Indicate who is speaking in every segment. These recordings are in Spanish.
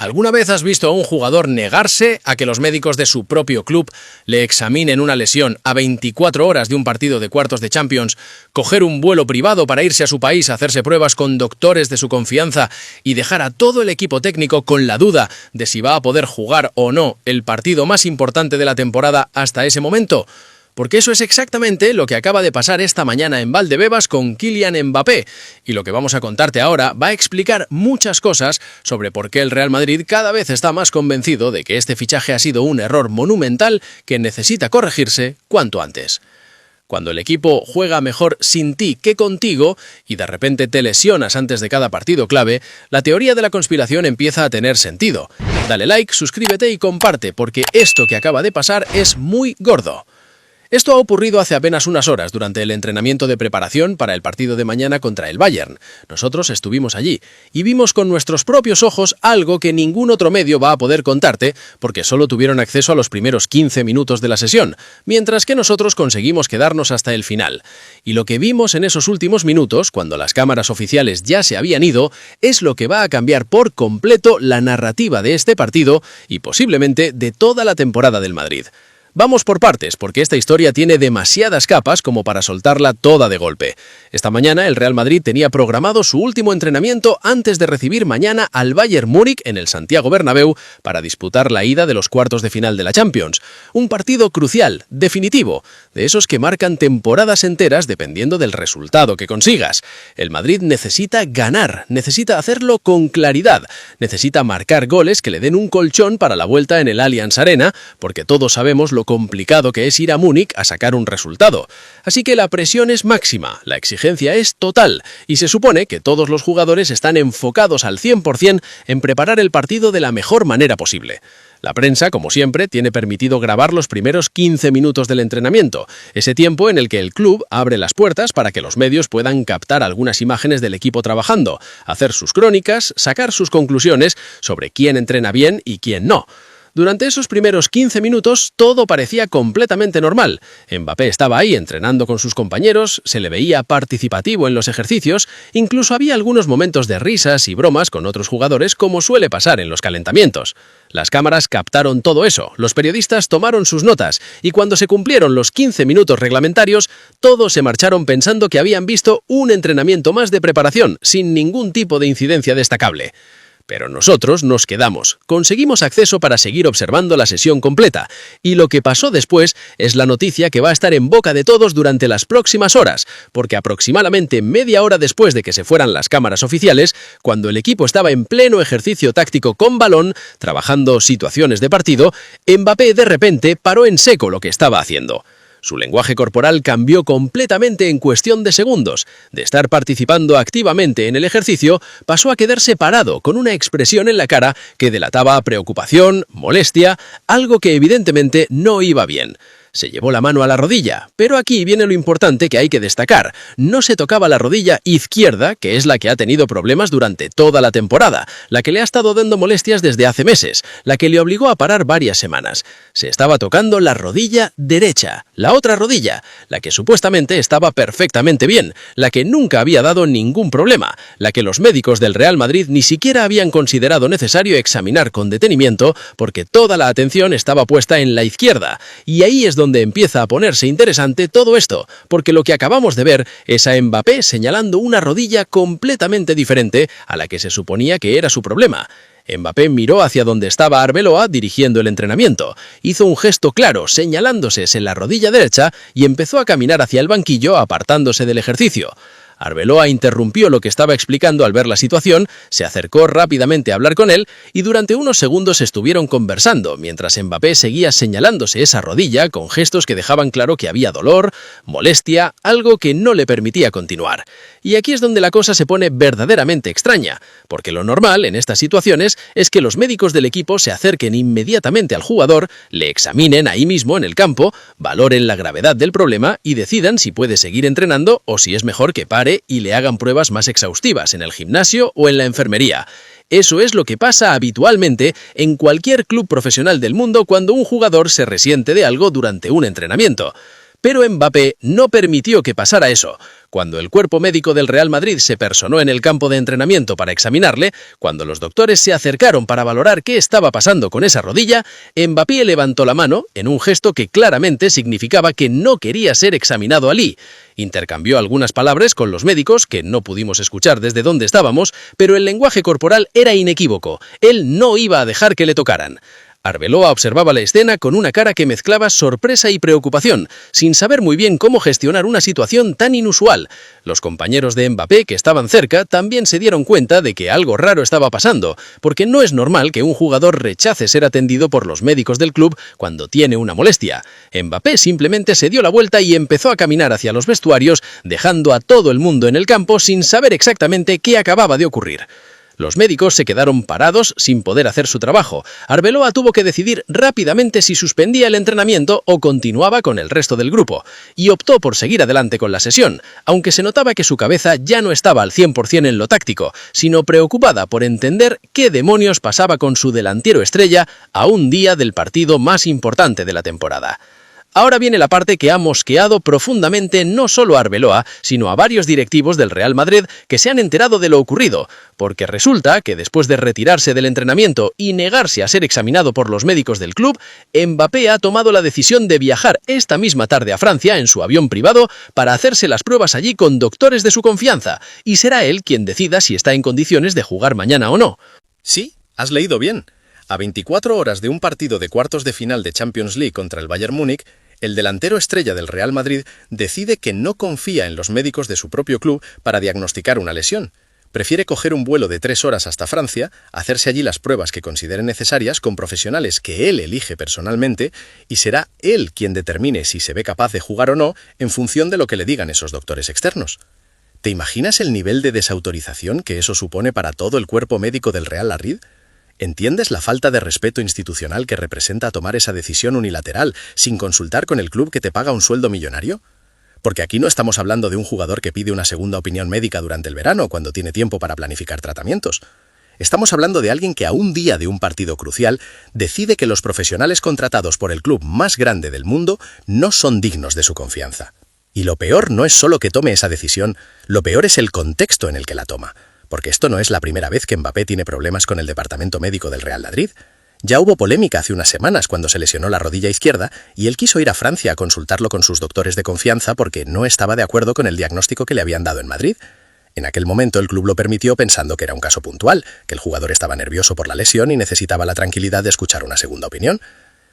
Speaker 1: ¿Alguna vez has visto a un jugador negarse a que los médicos de su propio club le examinen una lesión a 24 horas de un partido de cuartos de Champions, coger un vuelo privado para irse a su país a hacerse pruebas con doctores de su confianza y dejar a todo el equipo técnico con la duda de si va a poder jugar o no el partido más importante de la temporada hasta ese momento? Porque eso es exactamente lo que acaba de pasar esta mañana en Valdebebas con Kylian Mbappé, y lo que vamos a contarte ahora va a explicar muchas cosas sobre por qué el Real Madrid cada vez está más convencido de que este fichaje ha sido un error monumental que necesita corregirse cuanto antes. Cuando el equipo juega mejor sin ti que contigo y de repente te lesionas antes de cada partido clave, la teoría de la conspiración empieza a tener sentido. Dale like, suscríbete y comparte, porque esto que acaba de pasar es muy gordo. Esto ha ocurrido hace apenas unas horas durante el entrenamiento de preparación para el partido de mañana contra el Bayern. Nosotros estuvimos allí y vimos con nuestros propios ojos algo que ningún otro medio va a poder contarte porque solo tuvieron acceso a los primeros 15 minutos de la sesión, mientras que nosotros conseguimos quedarnos hasta el final. Y lo que vimos en esos últimos minutos, cuando las cámaras oficiales ya se habían ido, es lo que va a cambiar por completo la narrativa de este partido y posiblemente de toda la temporada del Madrid. Vamos por partes, porque esta historia tiene demasiadas capas como para soltarla toda de golpe. Esta mañana el Real Madrid tenía programado su último entrenamiento antes de recibir mañana al Bayern Múnich en el Santiago Bernabéu para disputar la ida de los cuartos de final de la Champions. Un partido crucial, definitivo, de esos que marcan temporadas enteras dependiendo del resultado que consigas. El Madrid necesita ganar, necesita hacerlo con claridad, necesita marcar goles que le den un colchón para la vuelta en el Allianz Arena, porque todos sabemos lo complicado que es ir a Múnich a sacar un resultado. Así que la presión es máxima, la exigencia es total, y se supone que todos los jugadores están enfocados al 100% en preparar el partido de la mejor manera posible. La prensa, como siempre, tiene permitido grabar los primeros 15 minutos del entrenamiento, ese tiempo en el que el club abre las puertas para que los medios puedan captar algunas imágenes del equipo trabajando, hacer sus crónicas, sacar sus conclusiones sobre quién entrena bien y quién no. Durante esos primeros 15 minutos todo parecía completamente normal. Mbappé estaba ahí entrenando con sus compañeros, se le veía participativo en los ejercicios, incluso había algunos momentos de risas y bromas con otros jugadores como suele pasar en los calentamientos. Las cámaras captaron todo eso, los periodistas tomaron sus notas y cuando se cumplieron los 15 minutos reglamentarios, todos se marcharon pensando que habían visto un entrenamiento más de preparación, sin ningún tipo de incidencia destacable. Pero nosotros nos quedamos, conseguimos acceso para seguir observando la sesión completa, y lo que pasó después es la noticia que va a estar en boca de todos durante las próximas horas, porque aproximadamente media hora después de que se fueran las cámaras oficiales, cuando el equipo estaba en pleno ejercicio táctico con balón, trabajando situaciones de partido, Mbappé de repente paró en seco lo que estaba haciendo. Su lenguaje corporal cambió completamente en cuestión de segundos. De estar participando activamente en el ejercicio, pasó a quedarse parado con una expresión en la cara que delataba preocupación, molestia, algo que evidentemente no iba bien. Se llevó la mano a la rodilla, pero aquí viene lo importante que hay que destacar. No se tocaba la rodilla izquierda, que es la que ha tenido problemas durante toda la temporada, la que le ha estado dando molestias desde hace meses, la que le obligó a parar varias semanas. Se estaba tocando la rodilla derecha, la otra rodilla, la que supuestamente estaba perfectamente bien, la que nunca había dado ningún problema, la que los médicos del Real Madrid ni siquiera habían considerado necesario examinar con detenimiento porque toda la atención estaba puesta en la izquierda, y ahí es donde empieza a ponerse interesante todo esto, porque lo que acabamos de ver es a Mbappé señalando una rodilla completamente diferente a la que se suponía que era su problema. Mbappé miró hacia donde estaba Arbeloa dirigiendo el entrenamiento, hizo un gesto claro señalándose en la rodilla derecha y empezó a caminar hacia el banquillo apartándose del ejercicio. Arbeloa interrumpió lo que estaba explicando al ver la situación, se acercó rápidamente a hablar con él y durante unos segundos estuvieron conversando, mientras Mbappé seguía señalándose esa rodilla con gestos que dejaban claro que había dolor, molestia, algo que no le permitía continuar. Y aquí es donde la cosa se pone verdaderamente extraña, porque lo normal en estas situaciones es que los médicos del equipo se acerquen inmediatamente al jugador, le examinen ahí mismo en el campo, valoren la gravedad del problema y decidan si puede seguir entrenando o si es mejor que pare y le hagan pruebas más exhaustivas en el gimnasio o en la enfermería. Eso es lo que pasa habitualmente en cualquier club profesional del mundo cuando un jugador se resiente de algo durante un entrenamiento. Pero Mbappé no permitió que pasara eso. Cuando el cuerpo médico del Real Madrid se personó en el campo de entrenamiento para examinarle, cuando los doctores se acercaron para valorar qué estaba pasando con esa rodilla, Mbappé levantó la mano en un gesto que claramente significaba que no quería ser examinado allí. Intercambió algunas palabras con los médicos, que no pudimos escuchar desde donde estábamos, pero el lenguaje corporal era inequívoco. Él no iba a dejar que le tocaran. Arbeloa observaba la escena con una cara que mezclaba sorpresa y preocupación, sin saber muy bien cómo gestionar una situación tan inusual. Los compañeros de Mbappé, que estaban cerca, también se dieron cuenta de que algo raro estaba pasando, porque no es normal que un jugador rechace ser atendido por los médicos del club cuando tiene una molestia. Mbappé simplemente se dio la vuelta y empezó a caminar hacia los vestuarios, dejando a todo el mundo en el campo sin saber exactamente qué acababa de ocurrir. Los médicos se quedaron parados sin poder hacer su trabajo. Arbeloa tuvo que decidir rápidamente si suspendía el entrenamiento o continuaba con el resto del grupo, y optó por seguir adelante con la sesión, aunque se notaba que su cabeza ya no estaba al 100% en lo táctico, sino preocupada por entender qué demonios pasaba con su delantero estrella a un día del partido más importante de la temporada. Ahora viene la parte que ha mosqueado profundamente no solo a Arbeloa, sino a varios directivos del Real Madrid que se han enterado de lo ocurrido, porque resulta que después de retirarse del entrenamiento y negarse a ser examinado por los médicos del club, Mbappé ha tomado la decisión de viajar esta misma tarde a Francia en su avión privado para hacerse las pruebas allí con doctores de su confianza, y será él quien decida si está en condiciones de jugar mañana o no.
Speaker 2: Sí, has leído bien. A 24 horas de un partido de cuartos de final de Champions League contra el Bayern Múnich, el delantero estrella del Real Madrid decide que no confía en los médicos de su propio club para diagnosticar una lesión. Prefiere coger un vuelo de 3 horas hasta Francia, hacerse allí las pruebas que considere necesarias con profesionales que él elige personalmente, y será él quien determine si se ve capaz de jugar o no en función de lo que le digan esos doctores externos. ¿Te imaginas el nivel de desautorización que eso supone para todo el cuerpo médico del Real Madrid? ¿Entiendes la falta de respeto institucional que representa tomar esa decisión unilateral sin consultar con el club que te paga un sueldo millonario? Porque aquí no estamos hablando de un jugador que pide una segunda opinión médica durante el verano cuando tiene tiempo para planificar tratamientos. Estamos hablando de alguien que a un día de un partido crucial decide que los profesionales contratados por el club más grande del mundo no son dignos de su confianza. Y lo peor no es solo que tome esa decisión, lo peor es el contexto en el que la toma. Porque esto no es la primera vez que Mbappé tiene problemas con el departamento médico del Real Madrid. Ya hubo polémica hace unas semanas cuando se lesionó la rodilla izquierda y él quiso ir a Francia a consultarlo con sus doctores de confianza porque no estaba de acuerdo con el diagnóstico que le habían dado en Madrid. En aquel momento el club lo permitió pensando que era un caso puntual, que el jugador estaba nervioso por la lesión y necesitaba la tranquilidad de escuchar una segunda opinión.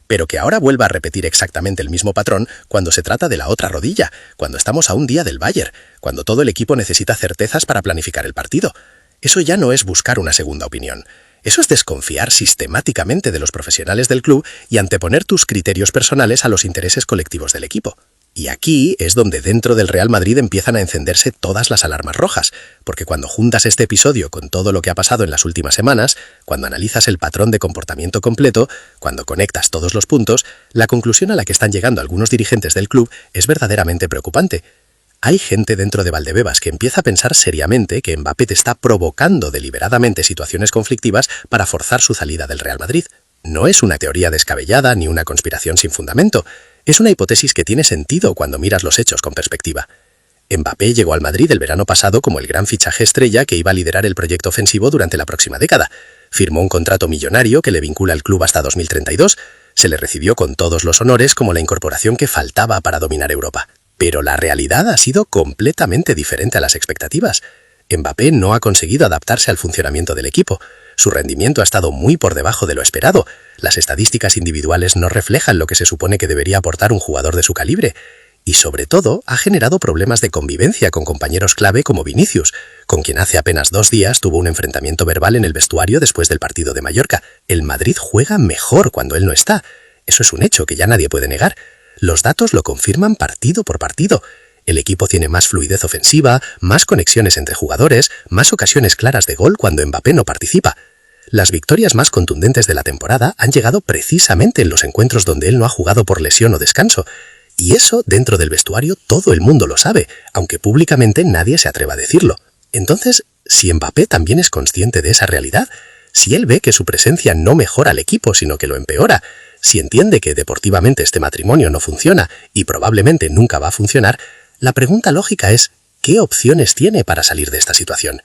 Speaker 2: Pero que ahora vuelva a repetir exactamente el mismo patrón cuando se trata de la otra rodilla, cuando estamos a un día del Bayern, cuando todo el equipo necesita certezas para planificar el partido. Eso ya no es buscar una segunda opinión. Eso es desconfiar sistemáticamente de los profesionales del club y anteponer tus criterios personales a los intereses colectivos del equipo. Y aquí es donde dentro del Real Madrid empiezan a encenderse todas las alarmas rojas, porque cuando juntas este episodio con todo lo que ha pasado en las últimas semanas, cuando analizas el patrón de comportamiento completo, cuando conectas todos los puntos, la conclusión a la que están llegando algunos dirigentes del club es verdaderamente preocupante. Hay gente dentro de Valdebebas que empieza a pensar seriamente que Mbappé te está provocando deliberadamente situaciones conflictivas para forzar su salida del Real Madrid. No es una teoría descabellada ni una conspiración sin fundamento. Es una hipótesis que tiene sentido cuando miras los hechos con perspectiva. Mbappé llegó al Madrid el verano pasado como el gran fichaje estrella que iba a liderar el proyecto ofensivo durante la próxima década. Firmó un contrato millonario que le vincula al club hasta 2032. Se le recibió con todos los honores como la incorporación que faltaba para dominar Europa. Pero la realidad ha sido completamente diferente a las expectativas. Mbappé no ha conseguido adaptarse al funcionamiento del equipo. Su rendimiento ha estado muy por debajo de lo esperado. Las estadísticas individuales no reflejan lo que se supone que debería aportar un jugador de su calibre. Y sobre todo, ha generado problemas de convivencia con compañeros clave como Vinicius, con quien hace apenas 2 días tuvo un enfrentamiento verbal en el vestuario después del partido de Mallorca. El Madrid juega mejor cuando él no está. Eso es un hecho que ya nadie puede negar. Los datos lo confirman partido por partido. El equipo tiene más fluidez ofensiva, más conexiones entre jugadores, más ocasiones claras de gol cuando Mbappé no participa. Las victorias más contundentes de la temporada han llegado precisamente en los encuentros donde él no ha jugado por lesión o descanso. Y eso, dentro del vestuario, todo el mundo lo sabe, aunque públicamente nadie se atreva a decirlo. Entonces, si Mbappé también es consciente de esa realidad, si él ve que su presencia no mejora al equipo, sino que lo empeora,
Speaker 3: Si entiende que deportivamente este matrimonio no funciona y probablemente nunca va a funcionar, la pregunta lógica es ¿qué opciones tiene para salir de esta situación?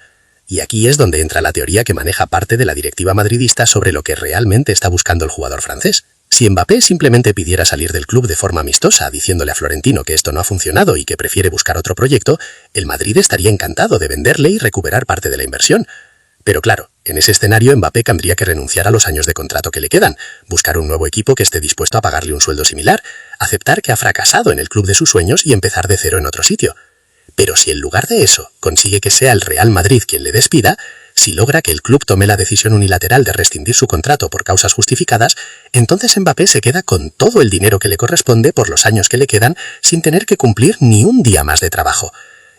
Speaker 3: Y aquí es donde entra la teoría que maneja parte de la directiva madridista sobre lo que realmente está buscando el jugador francés. Si Mbappé simplemente pidiera salir del club de forma amistosa, diciéndole a Florentino que esto no ha funcionado y que prefiere buscar otro proyecto, el Madrid estaría encantado de venderle y recuperar parte de la inversión. Pero claro, en ese escenario Mbappé tendría que renunciar a los años de contrato que le quedan, buscar un nuevo equipo que esté dispuesto a pagarle un sueldo similar, aceptar que ha fracasado en el club de sus sueños y empezar de cero en otro sitio. Pero si en lugar de eso consigue que sea el Real Madrid quien le despida, si logra que el club tome la decisión unilateral de rescindir su contrato por causas justificadas, entonces Mbappé se queda con todo el dinero que le corresponde por los años que le quedan sin tener que cumplir ni un día más de trabajo.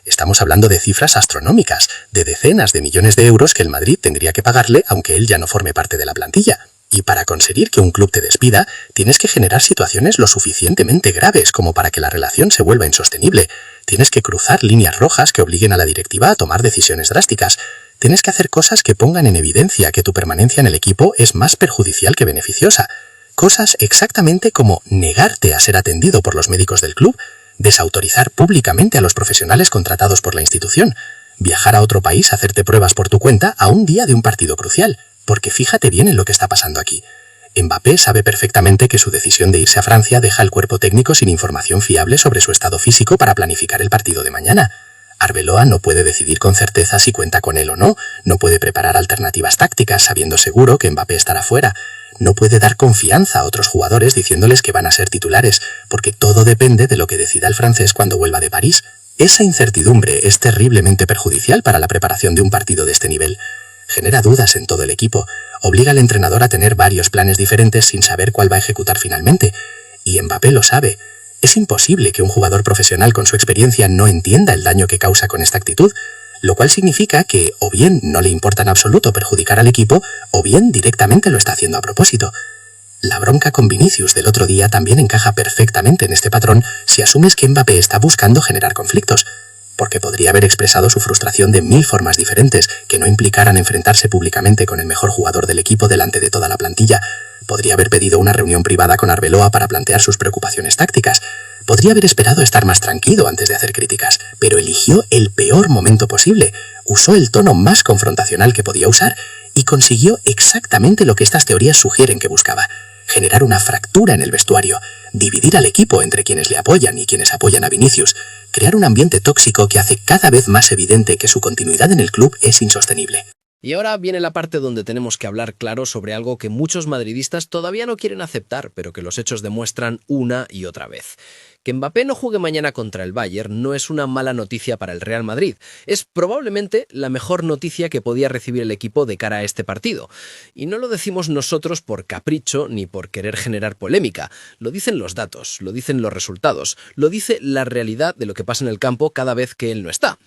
Speaker 3: Estamos hablando de cifras astronómicas, de decenas de millones de euros que el Madrid tendría que pagarle aunque él ya no forme parte de la plantilla. Y para conseguir que un club te despida, tienes que generar situaciones lo suficientemente graves como para que la relación se vuelva insostenible. Tienes que cruzar líneas rojas que obliguen a la directiva a tomar decisiones drásticas. Tienes que hacer cosas que pongan en evidencia que tu permanencia en el equipo es más perjudicial que beneficiosa. Cosas exactamente como negarte a ser atendido por los médicos del club, desautorizar públicamente a los profesionales contratados por la institución, viajar a otro país a hacerte pruebas por tu cuenta a un día de un partido crucial. Porque fíjate bien en lo que está pasando aquí. Mbappé sabe perfectamente que su decisión de irse a Francia deja al cuerpo técnico sin información fiable sobre su estado físico para planificar el partido de mañana. Arbeloa no puede decidir con certeza si cuenta con él o no, no puede preparar alternativas tácticas sabiendo seguro que Mbappé estará fuera, no puede dar confianza a otros jugadores diciéndoles que van a ser titulares, porque todo depende de lo que decida el francés cuando vuelva de París. Esa incertidumbre es terriblemente perjudicial para la preparación de un partido de este nivel. Genera dudas en todo el equipo, obliga al entrenador a tener varios planes diferentes sin saber cuál va a ejecutar finalmente. Y Mbappé lo sabe. Es imposible que un jugador profesional con su experiencia no entienda el daño que causa con esta actitud, lo cual significa que o bien no le importa en absoluto perjudicar al equipo, o bien directamente lo está haciendo a propósito. La bronca con Vinicius del otro día también encaja perfectamente en este patrón si asumes que Mbappé está buscando generar conflictos, porque podría haber expresado su frustración de 1000 formas diferentes que no implicaran enfrentarse públicamente con el mejor jugador del equipo delante de toda la plantilla. Podría haber pedido una reunión privada con Arbeloa para plantear sus preocupaciones tácticas. Podría haber esperado estar más tranquilo antes de hacer críticas, pero eligió el peor momento posible, usó el tono más confrontacional que podía usar y consiguió exactamente lo que estas teorías sugieren que buscaba: generar una fractura en el vestuario, dividir al equipo entre quienes le apoyan y quienes apoyan a Vinicius, crear un ambiente tóxico que hace cada vez más evidente que su continuidad en el club es insostenible.
Speaker 1: Y ahora viene la parte donde tenemos que hablar claro sobre algo que muchos madridistas todavía no quieren aceptar, pero que los hechos demuestran una y otra vez. Que Mbappé no juegue mañana contra el Bayern no es una mala noticia para el Real Madrid. Es probablemente la mejor noticia que podía recibir el equipo de cara a este partido. Y no lo decimos nosotros por capricho ni por querer generar polémica. Lo dicen los datos, lo dicen los resultados, lo dice la realidad de lo que pasa en el campo cada vez que él no está.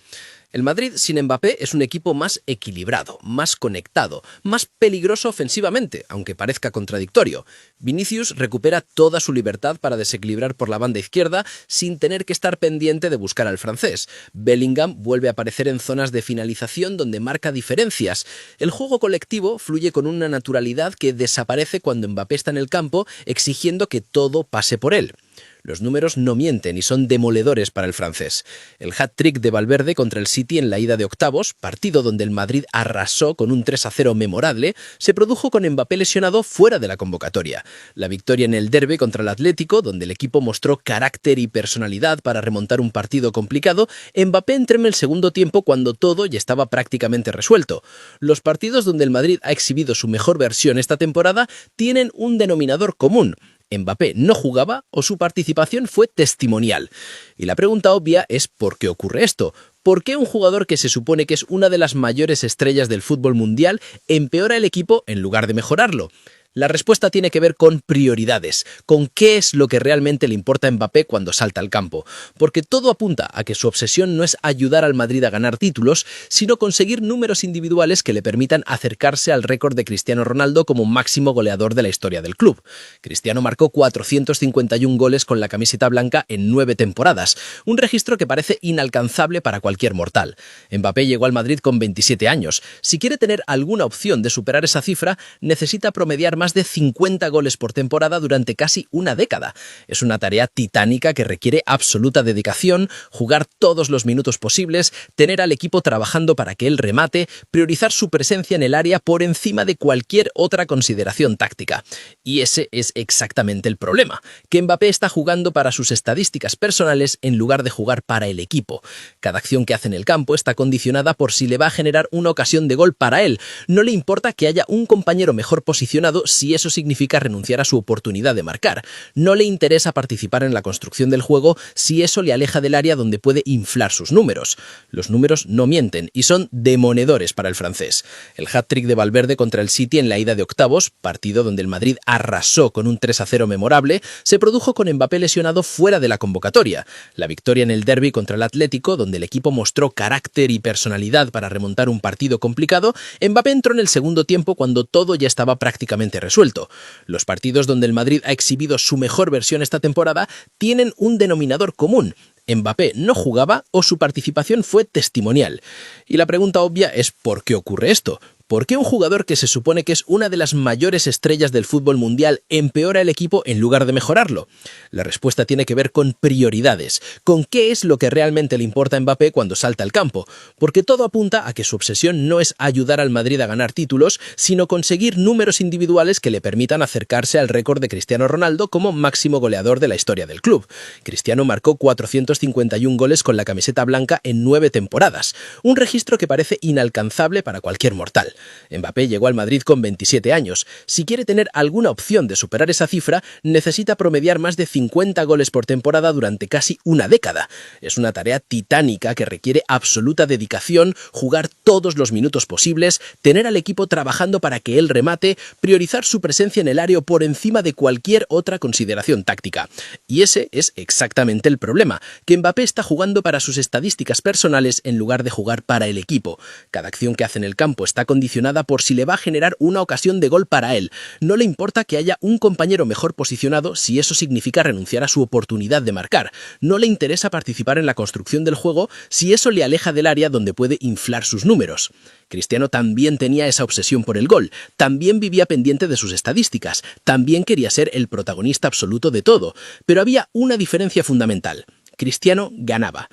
Speaker 1: El Madrid sin Mbappé es un equipo más equilibrado, más conectado, más peligroso ofensivamente, aunque parezca contradictorio. Vinicius recupera toda su libertad para desequilibrar por la banda izquierda sin tener que estar pendiente de buscar al francés. Bellingham vuelve a aparecer en zonas de finalización donde marca diferencias. El juego colectivo fluye con una naturalidad que desaparece cuando Mbappé está en el campo exigiendo que todo pase por él. Los números no mienten y son demoledores para el francés. El hat-trick de Valverde contra el City en la ida de octavos, partido donde el Madrid arrasó con un 3-0 memorable, se produjo con Mbappé lesionado fuera de la convocatoria. La victoria en el derbi contra el Atlético, donde el equipo mostró carácter y personalidad para remontar un partido complicado, Mbappé entró en el segundo tiempo cuando todo ya estaba prácticamente resuelto. Los partidos donde el Madrid ha exhibido su mejor versión esta temporada tienen un denominador común: Mbappé no jugaba o su participación fue testimonial. Y la pregunta obvia es ¿por qué ocurre esto? ¿Por qué un jugador que se supone que es una de las mayores estrellas del fútbol mundial empeora el equipo en lugar de mejorarlo? La respuesta tiene que ver con prioridades, con qué es lo que realmente le importa a Mbappé cuando salta al campo, porque todo apunta a que su obsesión no es ayudar al Madrid a ganar títulos, sino conseguir números individuales que le permitan acercarse al récord de Cristiano Ronaldo como máximo goleador de la historia del club. Cristiano marcó 451 goles con la camiseta blanca en 9 temporadas, un registro que parece inalcanzable para cualquier mortal. Mbappé llegó al Madrid con 27 años. Si quiere tener alguna opción de superar esa cifra, necesita promediar más de 50 goles por temporada durante casi una década. Es una tarea titánica que requiere absoluta dedicación, jugar todos los minutos posibles, tener al equipo trabajando para que él remate, priorizar su presencia en el área por encima de cualquier otra consideración táctica. Y ese es exactamente el problema, que Mbappé está jugando para sus estadísticas personales en lugar de jugar para el equipo. Cada acción que hace en el campo está condicionada por si le va a generar una ocasión de gol para él. No le importa que haya un compañero mejor posicionado si eso significa renunciar a su oportunidad de marcar. No le interesa participar en la construcción del juego si eso le aleja del área donde puede inflar sus números. Los números no mienten y son demoledores para el francés. El hat-trick de Valverde contra el City en la ida de octavos, partido donde el Madrid arrasó con un 3-0 memorable, se produjo con Mbappé lesionado fuera de la convocatoria. La victoria en el derbi contra el Atlético, donde el equipo mostró carácter y personalidad para remontar un partido complicado, Mbappé entró en el segundo tiempo cuando todo ya estaba prácticamente resuelto. Los partidos donde el Madrid ha exhibido su mejor versión esta temporada tienen un denominador común: Mbappé no jugaba o su participación fue testimonial. Y la pregunta obvia es ¿por qué ocurre esto? ¿Por qué un jugador que se supone que es una de las mayores estrellas del fútbol mundial empeora el equipo en lugar de mejorarlo? La respuesta tiene que ver con prioridades, con qué es lo que realmente le importa a Mbappé cuando salta al campo, porque todo apunta a que su obsesión no es ayudar al Madrid a ganar títulos, sino conseguir números individuales que le permitan acercarse al récord de Cristiano Ronaldo como máximo goleador de la historia del club. Cristiano marcó 451 goles con la camiseta blanca en 9 temporadas, un registro que parece inalcanzable para cualquier mortal. Mbappé llegó al Madrid con 27 años. Si quiere tener alguna opción de superar esa cifra, necesita promediar más de 50 goles por temporada durante casi una década. Es una tarea titánica que requiere absoluta dedicación, jugar todos los minutos posibles, tener al equipo trabajando para que él remate, priorizar su presencia en el área por encima de cualquier otra consideración táctica. Y ese es exactamente el problema, que Mbappé está jugando para sus estadísticas personales en lugar de jugar para el equipo. Cada acción que hace en el campo está condicionada por si le va a generar una ocasión de gol para él. No le importa que haya un compañero mejor posicionado si eso significa renunciar a su oportunidad de marcar. No le interesa participar en la construcción del juego si eso le aleja del área donde puede inflar sus números. Cristiano también tenía esa obsesión por el gol, también vivía pendiente de sus estadísticas, también quería ser el protagonista absoluto de todo, pero había una diferencia fundamental. Cristiano ganaba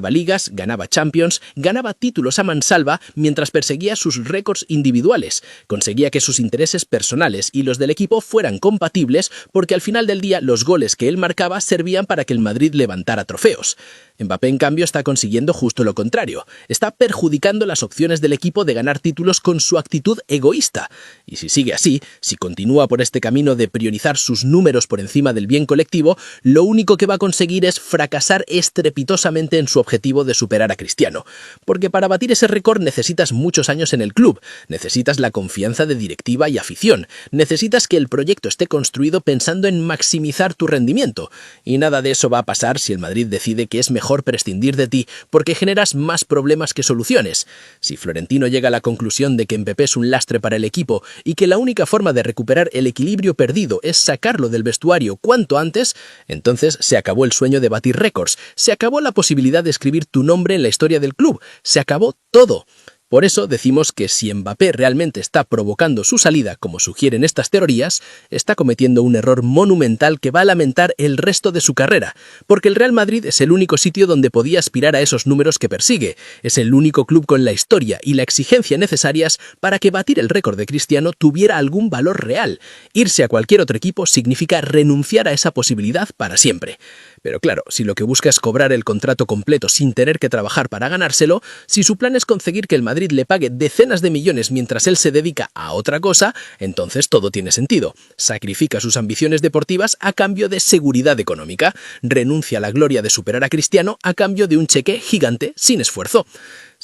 Speaker 1: ligas, ganaba Champions, ganaba títulos a mansalva mientras perseguía sus récords individuales, conseguía que sus intereses personales y los del equipo fueran compatibles porque al final del día los goles que él marcaba servían para que el Madrid levantara trofeos. Mbappé, en cambio, está consiguiendo justo lo contrario. Está perjudicando las opciones del equipo de ganar títulos con su actitud egoísta. Y si sigue así, si continúa por este camino de priorizar sus números por encima del bien colectivo, lo único que va a conseguir es fracasar estrepitosamente en su objetivo de superar a Cristiano. Porque para batir ese récord necesitas muchos años en el club, necesitas la confianza de directiva y afición, necesitas que el proyecto esté construido pensando en maximizar tu rendimiento. Y nada de eso va a pasar si el Madrid decide que es mejor prescindir de ti porque generas más problemas que soluciones. Si Florentino llega a la conclusión de que Mbappé es un lastre para el equipo y que la única forma de recuperar el equilibrio perdido es sacarlo del vestuario cuanto antes, entonces se acabó el sueño de batir récords, se acabó la posibilidad de escribir tu nombre en la historia del club, se acabó todo. Por eso decimos que si Mbappé realmente está provocando su salida, como sugieren estas teorías, está cometiendo un error monumental que va a lamentar el resto de su carrera, porque el Real Madrid es el único sitio donde podía aspirar a esos números que persigue, es el único club con la historia y la exigencia necesarias para que batir el récord de Cristiano tuviera algún valor real. Irse a cualquier otro equipo significa renunciar a esa posibilidad para siempre. Pero claro, si lo que busca es cobrar el contrato completo sin tener que trabajar para ganárselo, si su plan es conseguir que el Madrid le pague decenas de millones mientras él se dedica a otra cosa, entonces todo tiene sentido. Sacrifica sus ambiciones deportivas a cambio de seguridad económica, renuncia a la gloria de superar a Cristiano a cambio de un cheque gigante sin esfuerzo.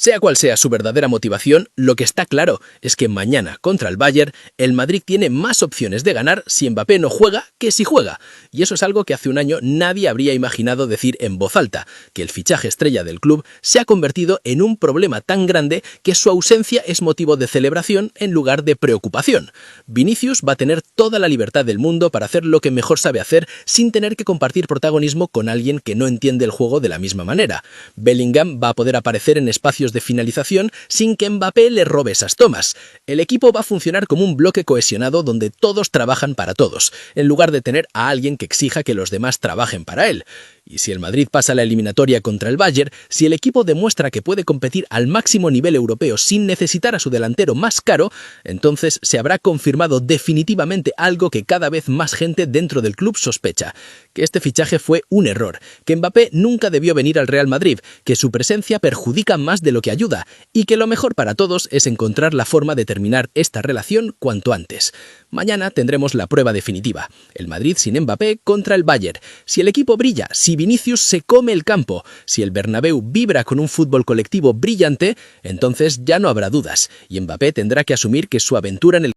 Speaker 1: Sea cual sea su verdadera motivación, lo que está claro es que mañana contra el Bayern, el Madrid tiene más opciones de ganar si Mbappé no juega que si juega. Y eso es algo que hace un año nadie habría imaginado decir en voz alta, que el fichaje estrella del club se ha convertido en un problema tan grande que su ausencia es motivo de celebración en lugar de preocupación. Vinicius va a tener toda la libertad del mundo para hacer lo que mejor sabe hacer sin tener que compartir protagonismo con alguien que no entiende el juego de la misma manera. Bellingham va a poder aparecer en espacios cambios de finalización sin que Mbappé le robe esas tomas. El equipo va a funcionar como un bloque cohesionado donde todos trabajan para todos, en lugar de tener a alguien que exija que los demás trabajen para él. Y si el Madrid pasa la eliminatoria contra el Bayern, si el equipo demuestra que puede competir al máximo nivel europeo sin necesitar a su delantero más caro, entonces se habrá confirmado definitivamente algo que cada vez más gente dentro del club sospecha, que este fichaje fue un error, que Mbappé nunca debió venir al Real Madrid, que su presencia perjudica más de lo que ayuda, y que lo mejor para todos es encontrar la forma de terminar esta relación cuanto antes. Mañana tendremos la prueba definitiva, el Madrid sin Mbappé contra el Bayern. Si el equipo brilla, si Vinicius se come el campo, si el Bernabéu vibra con un fútbol colectivo brillante, entonces ya no habrá dudas, y Mbappé tendrá que asumir que su aventura en el